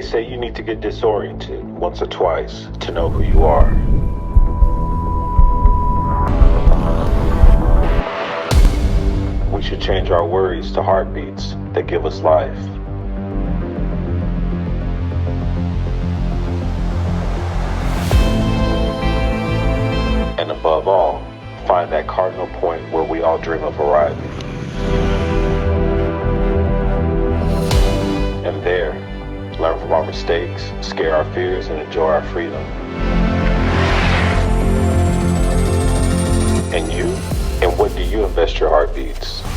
They say you need to get disoriented once or twice to know who you are. We should change our worries to heartbeats that give us life. And above all, find that cardinal point where we all dream of arriving. And there, learn from our mistakes, scare our fears, and enjoy our freedom. And you? In what do you invest your heartbeats?